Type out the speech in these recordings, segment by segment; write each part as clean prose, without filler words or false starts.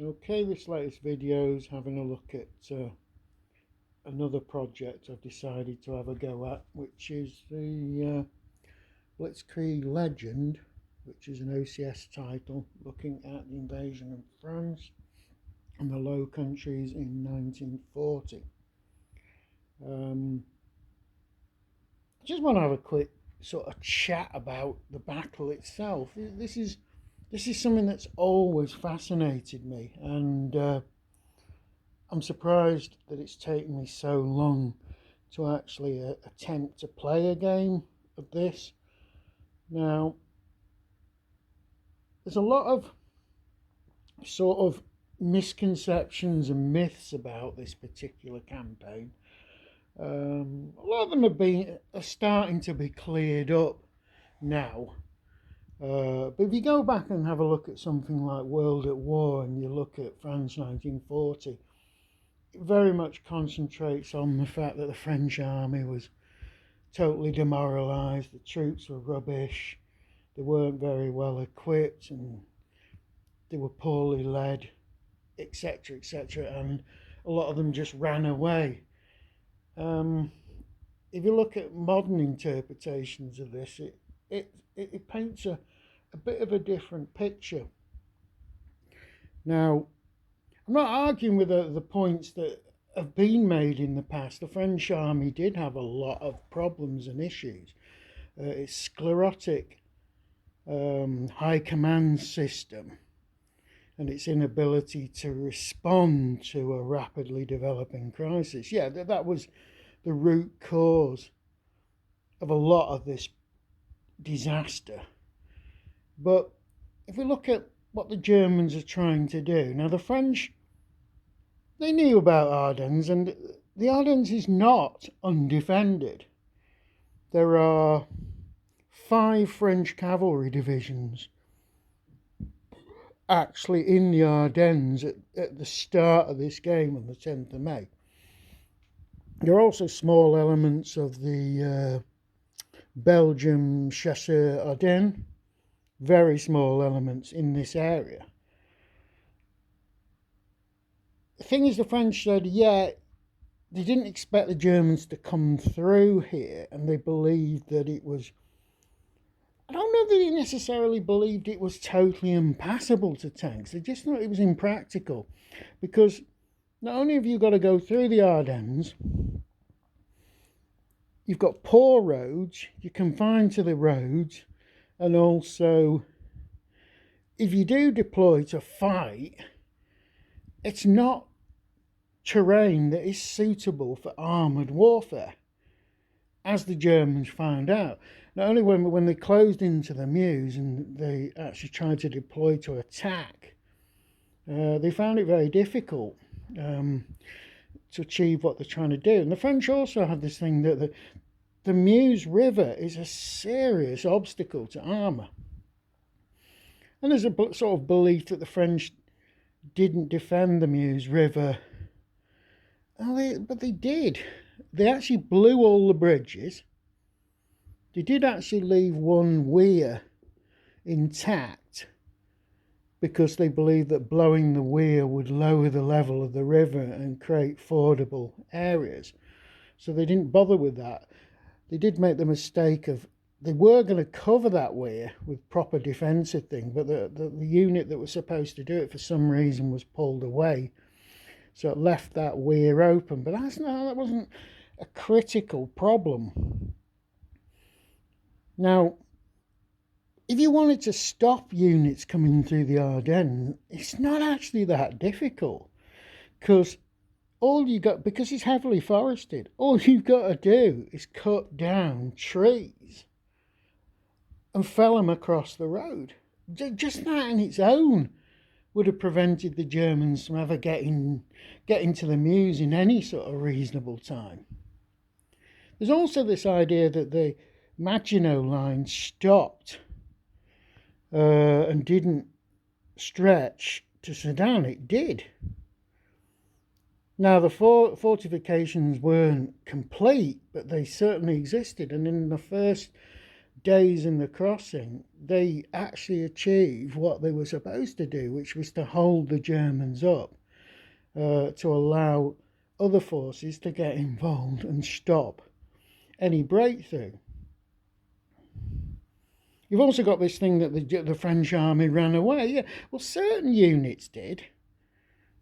Okay, this latest video is having a look at another project I've decided to have a go at, which is the Blitzkrieg Legend, which is an OCS title looking at the invasion of France and the Low Countries in 1940. I just want to have a quick sort of chat about the battle itself. This is something that's always fascinated me, and I'm surprised that it's taken me so long to actually attempt to play a game of this. Now, there's a lot of sort of misconceptions and myths about this particular campaign. A lot of them are starting to be cleared up now. But if you go back and have a look at something like World at War and you look at France 1940, it very much concentrates on the fact that the French army was totally demoralised, the troops were rubbish, they weren't very well equipped, and they were poorly led, etc., etc., and a lot of them just ran away. If you look at modern interpretations of this, it paints a bit of a different picture. Now, I'm not arguing with the points that have been made in the past. The French army did have a lot of problems and issues. Its sclerotic high command system and its inability to respond to a rapidly developing crisis. Yeah, that was the root cause of a lot of this disaster. But if we look at what the Germans are trying to do, now the French, they knew about Ardennes, and the Ardennes is not undefended. There are 5 French cavalry divisions actually in the Ardennes at the start of this game on the 10th of May. There are also small elements of the Belgium Chasseurs Ardennes, very small elements in this area. The thing is, the French said, yeah, they didn't expect the Germans to come through here, and they believed that it was, I don't know that they necessarily believed it was totally impassable to tanks. They just thought it was impractical, because not only have you got to go through the Ardennes, you've got poor roads, you're confined to the roads, and also, if you do deploy to fight, it's not terrain that is suitable for armoured warfare, as the Germans found out. Not only when they closed into the Meuse and they actually tried to deploy to attack, they found it very difficult to achieve what they're trying to do. And the French also have this thing that the Meuse River is a serious obstacle to armour. And there's a sort of belief that the French didn't defend the Meuse River. But they did. They actually blew all the bridges. They did actually leave one weir intact because they believed that blowing the weir would lower the level of the river and create fordable areas. So they didn't bother with that. They did make the mistake of, they were going to cover that weir with proper defensive thing, but the unit that was supposed to do it for some reason was pulled away. So it left that weir open, but that wasn't a critical problem. Now, if you wanted to stop units coming through the Ardennes, it's not actually that difficult, because because it's heavily forested, all you've got to do is cut down trees and fell them across the road. Just that in its own would have prevented the Germans from ever getting to the Meuse in any sort of reasonable time. There's also this idea that the Maginot Line stopped and didn't stretch to Sedan. It did. Now, the fortifications weren't complete, but they certainly existed. And in the first days in the crossing, they actually achieved what they were supposed to do, which was to hold the Germans up, to allow other forces to get involved and stop any breakthrough. You've also got this thing that the French army ran away. Yeah, well, certain units did,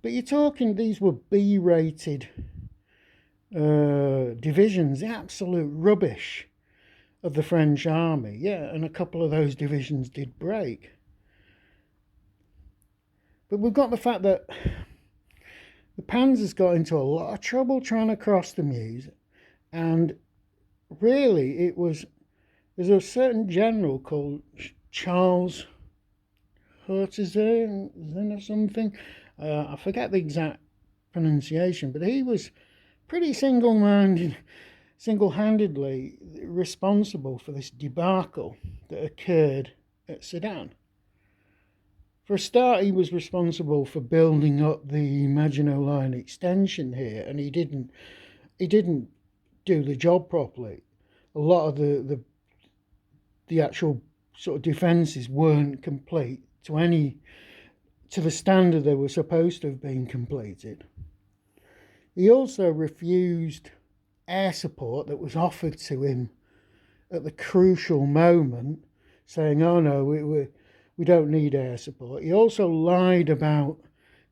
but you're talking these were B-rated divisions, absolute rubbish of the French army. Yeah, and a couple of those divisions did break. But we've got the fact that the Panzers got into a lot of trouble trying to cross the Meuse, and really there's a certain general called Charles Hurtizan or something. I forget the exact pronunciation, but he was pretty single-handedly responsible for this debacle that occurred at Sedan. For a start, he was responsible for building up the Maginot Line extension here, and he didn't do the job properly. A lot of the actual sort of defences weren't complete to the standard they were supposed to have been completed. He also refused air support that was offered to him at the crucial moment, saying, "Oh no, we don't need air support." He also lied about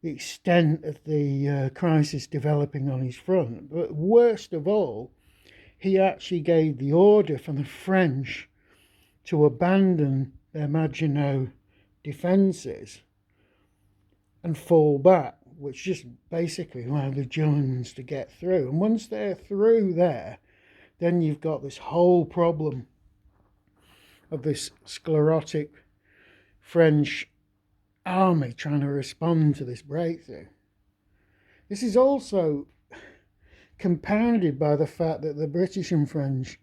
the extent of the crisis developing on his front. But worst of all, he actually gave the order for the French to abandon their Maginot defences and fall back, which just basically allowed the Germans to get through. And once they're through there, then you've got this whole problem of this sclerotic French army trying to respond to this breakthrough. This is also compounded by the fact that the British and French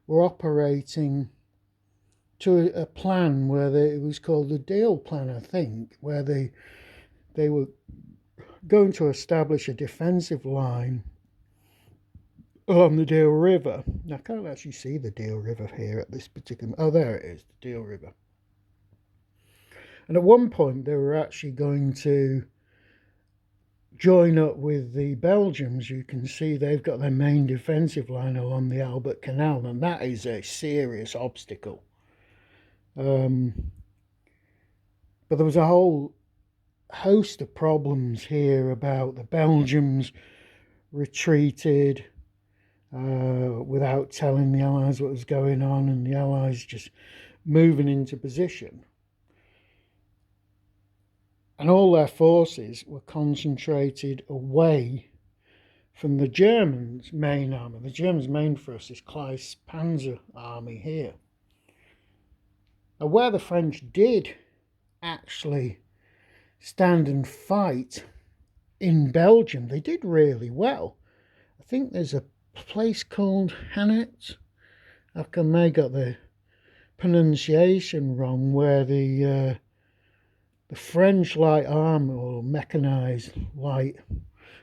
were operating to a plan where it was called the Deal Plan, I think, where they were going to establish a defensive line along the Deal River. Now, I can't actually see the Deal River here at this particular... Oh, there it is, the Deal River. And at one point, they were actually going to join up with the Belgians. You can see they've got their main defensive line along the Albert Canal, and that is a serious obstacle. But there was a whole host of problems here about the Belgians retreated without telling the Allies what was going on, and the Allies just moving into position. And all their forces were concentrated away from the Germans' main army. The Germans' main force is Kleist's Panzer army here. Now, where the French did actually stand and fight in Belgium, they did really well. I think there's a place called Ardennes. I may got the pronunciation wrong, where the French light armour or mechanised light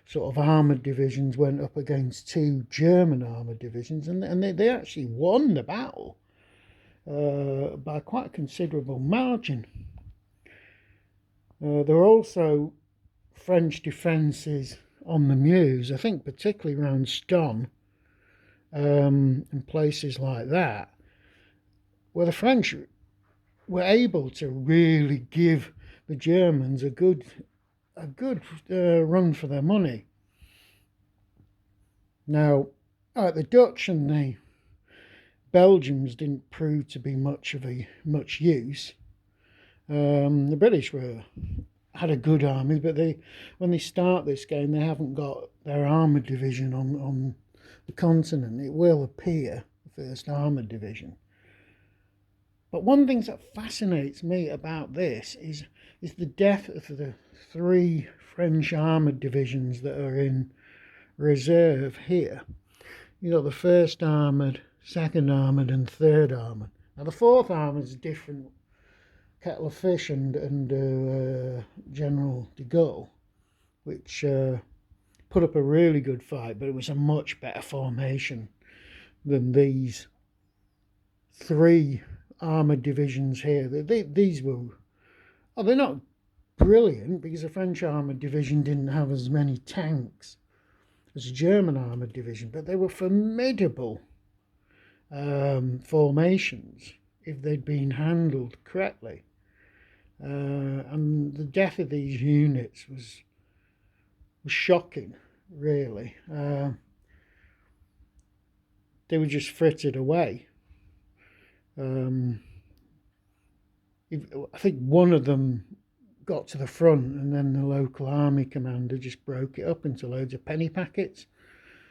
sort of armoured divisions went up against two German armoured divisions, and they actually won the battle by quite a considerable margin. There were also French defences on the Meuse, I think particularly around Sedan and places like that, where the French were able to really give the Germans a good run for their money. Now, the Dutch and the Belgians didn't prove to be much use. The British had a good army, but when they start this game, they haven't got their armoured division on the continent. It will appear, the first armoured division. But one thing that fascinates me about this is the death of the three French armoured divisions that are in reserve here. You know, the first armoured, second armoured and third armoured. Now the fourth armoured is a different kettle of fish and General de Gaulle, which put up a really good fight, but it was a much better formation than these 3 armoured divisions here. These were, oh, they're not brilliant, because the French armoured division didn't have as many tanks as the German armoured division, but they were formidable formations if they'd been handled correctly. And the death of these units was shocking, really. They were just frittered away. I think one of them got to the front, and then the local army commander just broke it up into loads of penny packets.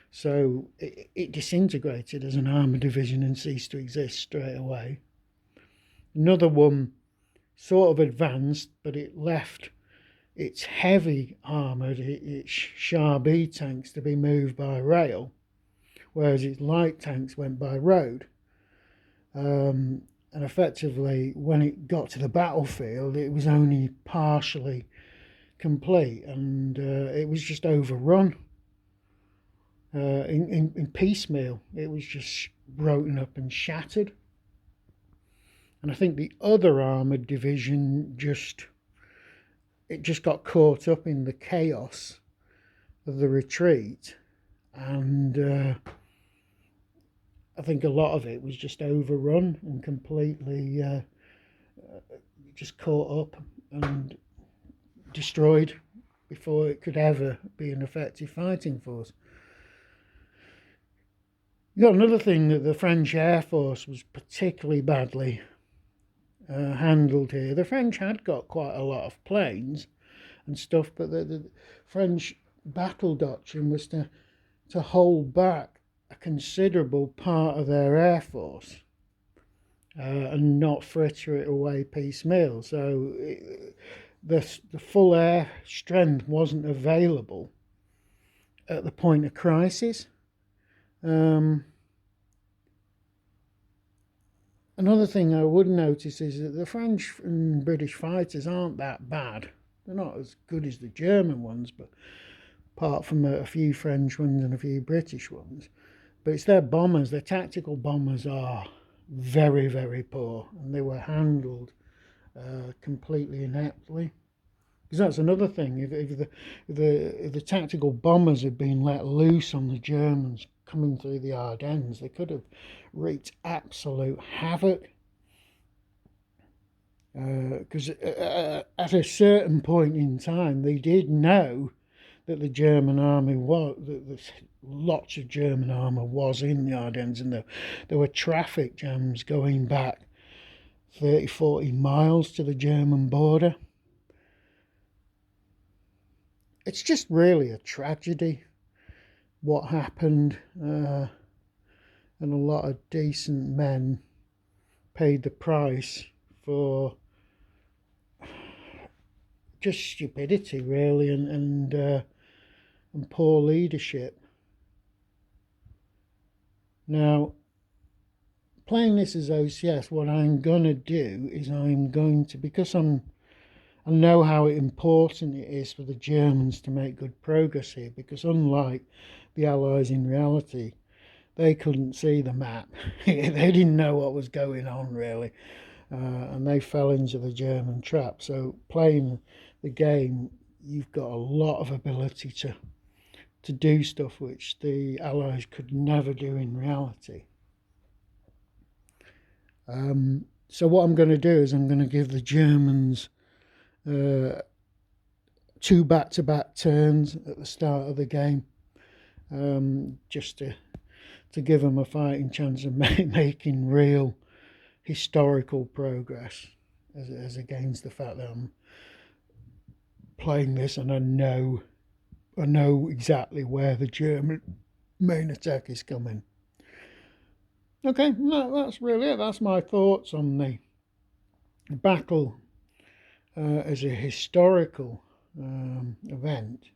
So it disintegrated as an armoured division and ceased to exist straight away. Another one sort of advanced, but it left its heavy armoured, its Char B tanks, to be moved by rail, whereas its light tanks went by road. And effectively, when it got to the battlefield, it was only partially complete, and it was just overrun. In piecemeal, it was just broken up and shattered. And I think the other armoured division just got caught up in the chaos of the retreat, and I think a lot of it was just overrun and completely just caught up and destroyed before it could ever be an effective fighting force. You got another thing, that the French Air Force was particularly badly handled here. The French had got quite a lot of planes and stuff, but the French battle doctrine was to hold back a considerable part of their air force and not fritter it away piecemeal. So the full air strength wasn't available at the point of crisis. Another thing I would notice is that the French and British fighters aren't that bad. They're not as good as the German ones, but apart from a few French ones and a few British ones. But it's their bombers, their tactical bombers are very, very poor, and they were handled completely ineptly. Because that's another thing, if the tactical bombers had been let loose on the Germans coming through the Ardennes, they could have wreaked absolute havoc. Because at a certain point in time, they did know that the German army was, that lots of German armour was in the Ardennes, and there were traffic jams going back 30-40 miles to the German border. It's just really a tragedy what happened, and a lot of decent men paid the price for just stupidity, really, and poor leadership. Now, playing this as OCS, what I'm going to do is I'm going to, because I know how important it is for the Germans to make good progress here, because unlike the Allies in reality, they couldn't see the map. They didn't know what was going on, really, and they fell into the German trap. So playing the game, you've got a lot of ability to do stuff which the Allies could never do in reality. So what I'm going to do is I'm going to give the Germans 2 back-to-back turns at the start of the game, just to give them a fighting chance of making real historical progress, as against the fact that I'm playing this and I know exactly where the German main attack is coming. Okay, that's really it. That's my thoughts on the battle as a historical event.